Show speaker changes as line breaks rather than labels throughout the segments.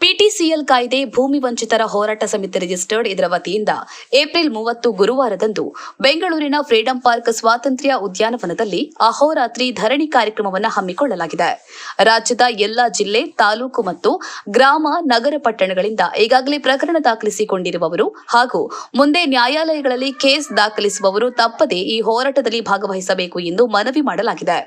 PTCL ಕಾಯ್ದೆ ಭೂಮಿ ವಂಚಿತರ ಹೋರಾಟ ಸಮಿತಿ ರಿಜಿಸ್ಟರ್ಡ್ ಇದರ ವತಿಯಿಂದ ಏಪ್ರಿಲ್ 30 ಗುರುವಾರದಂದು ಬೆಂಗಳೂರಿನ ಫ್ರೀಡಂ ಪಾರ್ಕ್ ಸ್ವಾತಂತ್ರ್ಯ ಉದ್ಯಾನವನದಲ್ಲಿ ಅಹೋರಾತ್ರಿ ಧರಣಿ ಕಾರ್ಯಕ್ರಮವನ್ನು ಹಮ್ಮಿಕೊಳ್ಳಲಾಗಿದೆ. ರಾಜ್ಯದ ಎಲ್ಲಾ ಜಿಲ್ಲೆ, ತಾಲೂಕು ಮತ್ತು ಗ್ರಾಮ, ನಗರ, ಪಟ್ಟಣಗಳಿಂದ ಈಗಾಗಲೇ ಪ್ರಕರಣ ದಾಖಲಿಸಿಕೊಂಡಿರುವವರು ಹಾಗೂ ಮುಂದೆ ನ್ಯಾಯಾಲಯಗಳಲ್ಲಿ ಕೇಸ್ ದಾಖಲಿಸುವವರು ತಪ್ಪದೇ ಈ ಹೋರಾಟದಲ್ಲಿ ಭಾಗವಹಿಸಬೇಕು ಎಂದು ಮನವಿ ಮಾಡಲಾಗಿದೆ.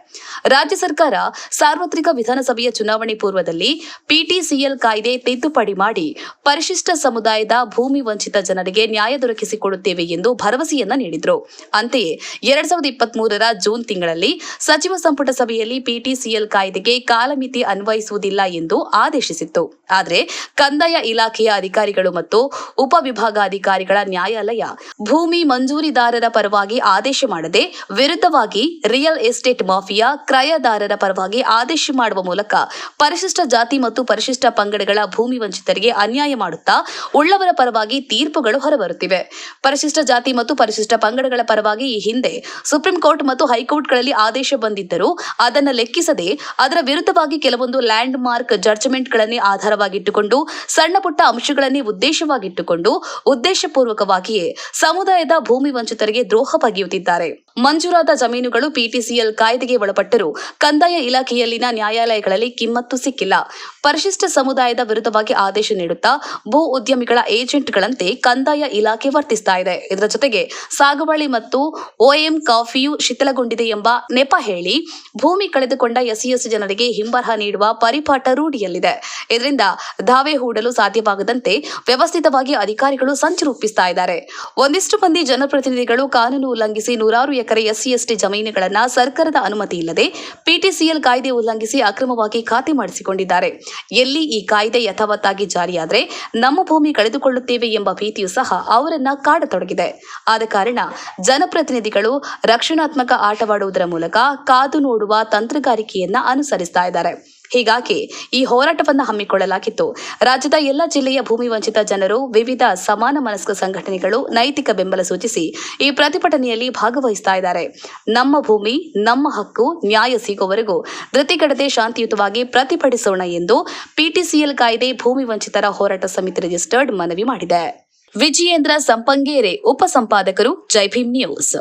ರಾಜ್ಯ ಸರ್ಕಾರ ಸಾರ್ವತ್ರಿಕ ವಿಧಾನಸಭೆಯ ಚುನಾವಣೆ ಪೂರ್ವದಲ್ಲಿ ಪಿಟಿಸಿಎಲ್ ಕಾಯ್ದೆ ತಿದ್ದುಪಡಿ ಮಾಡಿ ಪರಿಶಿಷ್ಟ ಸಮುದಾಯದ ಭೂಮಿ ವಂಚಿತ ಜನರಿಗೆ ನ್ಯಾಯ ದೊರಕಿಸಿಕೊಡುತ್ತೇವೆ ಎಂದು ಭರವಸೆಯನ್ನ ನೀಡಿದರು. ಅಂತೆಯೇ 2023ರ ಜೂನ್ ತಿಂಗಳಲ್ಲಿ ಸಚಿವ ಸಂಪುಟ ಸಭೆಯಲ್ಲಿ ಪಿಟಿಸಿಎಲ್ ಕಾಯ್ದೆಗೆ ಕಾಲಮಿತಿ ಅನ್ವಯಿಸುವುದಿಲ್ಲ ಎಂದು ಆದೇಶಿಸಿತ್ತು. ಆದರೆ ಕಂದಾಯ ಇಲಾಖೆಯ ಅಧಿಕಾರಿಗಳು ಮತ್ತು ಉಪವಿಭಾಗಾಧಿಕಾರಿಗಳ ನ್ಯಾಯಾಲಯ ಭೂಮಿ ಮಂಜೂರಿದಾರರ ಪರವಾಗಿ ಆದೇಶ ಮಾಡದೆ ವಿರುದ್ಧವಾಗಿ ರಿಯಲ್ ಎಸ್ಟೇಟ್ ಮಾಫಿಯಾ ಕ್ರಯದಾರರ ಪರವಾಗಿ ಆದೇಶ ಮಾಡುವ ಮೂಲಕ ಪರಿಶಿಷ್ಟ ಜಾತಿ ಮತ್ತು ಪರಿಶಿಷ್ಟ ಪಂಗಡಗಳ ಭೂಮಿ ವಂಚಿತರಿಗೆ ಅನ್ಯಾಯ ಮಾಡುತ್ತಾ ಉಳ್ಳವರ ಪರವಾಗಿ ತೀರ್ಪುಗಳು ಹೊರಬರುತ್ತಿವೆ. ಪರಿಶಿಷ್ಟ ಜಾತಿ ಮತ್ತು ಪರಿಶಿಷ್ಟ ಪಂಗಡಗಳ ಪರವಾಗಿ ಈ ಹಿಂದೆ ಸುಪ್ರೀಂ ಕೋರ್ಟ್ ಮತ್ತು ಹೈಕೋರ್ಟ್ಗಳಲ್ಲಿ ಆದೇಶ ಬಂದಿದ್ದರೂ ಅದನ್ನು ಲೆಕ್ಕಿಸದೆ ಅದರ ವಿರುದ್ಧವಾಗಿ ಕೆಲವೊಂದು ಲ್ಯಾಂಡ್ ಮಾರ್ಕ್ ಜಡ್ಜ್ಮೆಂಟ್ಗಳನ್ನೇ ಆಧಾರವಾಗಿಟ್ಟುಕೊಂಡು ಸಣ್ಣ ಪುಟ್ಟ ಅಂಶಗಳನ್ನೇ ಉದ್ದೇಶವಾಗಿಟ್ಟುಕೊಂಡು ಉದ್ದೇಶಪೂರ್ವಕವಾಗಿಯೇ ಸಮುದಾಯದ ಭೂಮಿ ವಂಚಿತರಿಗೆ ದ್ರೋಹ ಬಗೆಯುತ್ತಿದ್ದಾರೆ. ಮಂಜೂರಾದ ಜಮೀನುಗಳು ಪಿಟಿಸಿಎಲ್ ಕಾಯ್ದೆಗೆ ಒಳಪಟ್ಟರೂ ಕಂದಾಯ ಇಲಾಖೆಯಲ್ಲಿನ ನ್ಯಾಯಾಲಯಗಳಲ್ಲಿ ಕಿಮ್ಮತ್ತು ಸಿಕ್ಕಿಲ್ಲ. ಪರಿಶಿಷ್ಟ ಸಮುದಾಯದ ವಿರುದ್ಧವಾಗಿ ಆದೇಶ ನೀಡುತ್ತಾ ಭೂ ಉದ್ಯಮಿಗಳ ಏಜೆಂಟ್ಗಳಂತೆ ಕಂದಾಯ ಇಲಾಖೆ ವರ್ತಿಸ್ತಾ ಇದೆ. ಇದರ ಜೊತೆಗೆ ಸಾಗುವಳಿ ಮತ್ತು ಓಎಂ ಕಾಫಿಯು ಶಿಥಿಲಗೊಂಡಿದೆ ಎಂಬ ನೆಪ ಹೇಳಿ ಭೂಮಿ ಕಳೆದುಕೊಂಡ ಎಸ್ಸಿ ಜನರಿಗೆ ಹಿಂಬರಹ ನೀಡುವ ಪರಿಪಾಠ ರೂಢಿಯಲ್ಲಿದೆ. ಇದರಿಂದ ದಾವೆ ಹೂಡಲು ಸಾಧ್ಯವಾಗದಂತೆ ವ್ಯವಸ್ಥಿತವಾಗಿ ಅಧಿಕಾರಿಗಳು ಸಂಚು ರೂಪಿಸ್ತಾ ಇದ್ದಾರೆ. ಒಂದಿಷ್ಟು ಮಂದಿ ಜನಪ್ರತಿನಿಧಿಗಳು ಕಾನೂನು ಉಲ್ಲಂಘಿಸಿ ನೂರಾರು ಎಕರೆ ಎಸ್ಸಿ ಜಮೀನುಗಳನ್ನ ಸರ್ಕಾರದ ಅನುಮತಿ ಇಲ್ಲದೆ ಪಿಟಿಸಿಎಲ್ ಕಾಯ್ದೆ ಉಲ್ಲಂಘಿಸಿ ಅಕ್ರಮವಾಗಿ ಖಾತೆ ಮಾಡಿಸಿಕೊಂಡಿದ್ದಾರೆ. ಎಲ್ಲಿ ಈ ಕಾಯ್ದೆ ಯಥಾವತ್ತಾಗಿ ಜಾರಿಯಾದರೆ ನಮ್ಮ ಭೂಮಿ ಕಳೆದುಕೊಳ್ಳುತ್ತೇವೆ ಎಂಬ ಭೀತಿಯೂ ಸಹ ಅವರನ್ನ ಕಾಡತೊಡಗಿದೆ. ಆದ ಕಾರಣ ಜನಪ್ರತಿನಿಧಿಗಳು ರಕ್ಷಣಾತ್ಮಕ ಆಟವಾಡುವುದರ ಮೂಲಕ ಕಾದು ನೋಡುವ ತಂತ್ರಗಾರಿಕೆಯನ್ನ ಅನುಸರಿಸ್ತಾ ಇದ್ದಾರೆ. ಹೀಗಾಗಿ ಈ ಹೋರಾಟವನ್ನು ಹಮ್ಮಿಕೊಳ್ಳಲಾಗಿತ್ತು. ರಾಜ್ಯದ ಎಲ್ಲ ಜಿಲ್ಲೆಯ ಭೂಮಿ ವಂಚಿತ ಜನರು, ವಿವಿಧ ಸಮಾನ ಮನಸ್ಕ ಸಂಘಟನೆಗಳು ನೈತಿಕ ಬೆಂಬಲ ಸೂಚಿಸಿ ಈ ಪ್ರತಿಭಟನೆಯಲ್ಲಿ ಭಾಗವಹಿಸ್ತಾ ಇದ್ದಾರೆ. ನಮ್ಮ ಭೂಮಿ, ನಮ್ಮ ಹಕ್ಕು, ನ್ಯಾಯ ಸಿಗುವವರೆಗೂ ಧೃತಿಗೆಡದೆ ಶಾಂತಿಯುತವಾಗಿ ಪ್ರತಿಭಟಿಸೋಣ ಎಂದು ಪಿಟಿಸಿಎಲ್ ಕಾಯ್ದೆ ಭೂಮಿ ವಂಚಿತರ ಹೋರಾಟ ಸಮಿತಿ ರಿಜಿಸ್ಟರ್ಡ್ ಮನವಿ ಮಾಡಿದೆ. ವಿಜಯೇಂದ್ರ ಸಂಪಂಗೇರೆ, ಉಪಸಂಪಾದಕರು, ಜೈ ಭೀಮ್ ನ್ಯೂಸ್.